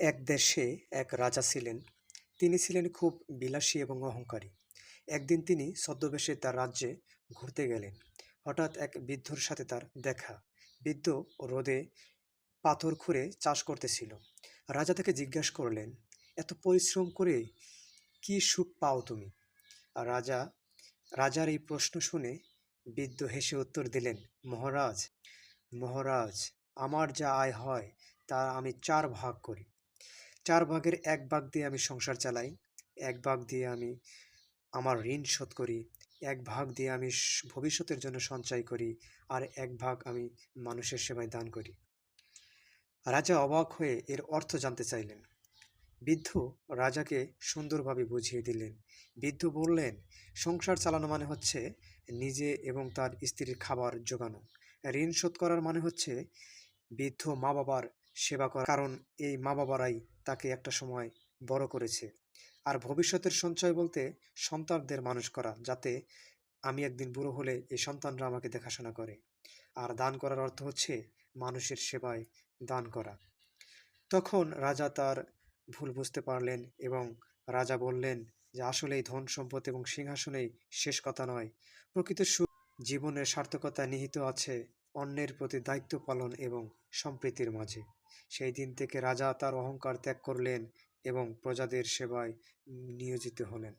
এক দেশে এক রাজা ছিলেন। তিনি ছিলেন খুব বিলাসী এবং অহংকারী। একদিন তিনি ছদ্মবেশে তার রাজ্যে ঘুরতে গেলেন। হঠাৎ এক বৃদ্ধর সাথে তার দেখা। বৃদ্ধ রোদে পাথর খুঁড়ে চাষ করতেছিল। রাজা তাকে জিজ্ঞাসা করলেন, এত পরিশ্রম করে কি সুখ পাও তুমি? আর রাজার এই প্রশ্ন শুনে বৃদ্ধ হেসে উত্তর দিলেন, মহারাজ, মহারাজ, আমার যা আয় হয় তা আমি 4 ভাগ করি। 4 ভাগের 1 ভাগ দিয়ে আমি সংসার চালাই, 1 ভাগ দিয়ে আমি আমার ঋণ শোধ করি, 1 ভাগ দিয়ে আমি ভবিষ্যতের জন্য সঞ্চয় করি, আর 1 ভাগ আমি মানুষের সেবায় দান করি। রাজা অবাক হয়ে এর অর্থ জানতে চাইলেন। বৃদ্ধ রাজাকে সুন্দরভাবে বুঝিয়ে দিলেন। বৃদ্ধ বললেন, সংসার চালানো মানে হচ্ছে নিজে এবং তার স্ত্রীর খাবার জোগানো। ঋণ শোধ করার মানে হচ্ছে বৃদ্ধ মা বাবার সেবা করা, কারণ এই মা বাবারাই তাকে একটা সময় বড় করেছে। আর ভবিষ্যতের সঞ্চয় বলতে সন্তানদের মানুষ করা, যাতে আমি একদিন বুড়ো হলে এই সন্তানরা আমাকে দেখাশোনা করে। আর দান করার অর্থ হচ্ছে মানুষের সেবায় দান করা। তখন রাজা তার ভুল বুঝতে পারলেন এবং রাজা বললেন যে আসলে এই ধন সম্পদ এবং সিংহাসনেই শেষ কথা নয়। প্রকৃত সুখ, জীবনের সার্থকতা নিহিত আছে অন্যের প্রতি দায়িত্ব পালন এবং সম্প্রীতির মাঝে। সেই দিন থেকে রাজা তার অহংকার ত্যাগ করলেন এবং প্রজাদের সেবায় নিয়োজিত হলেন।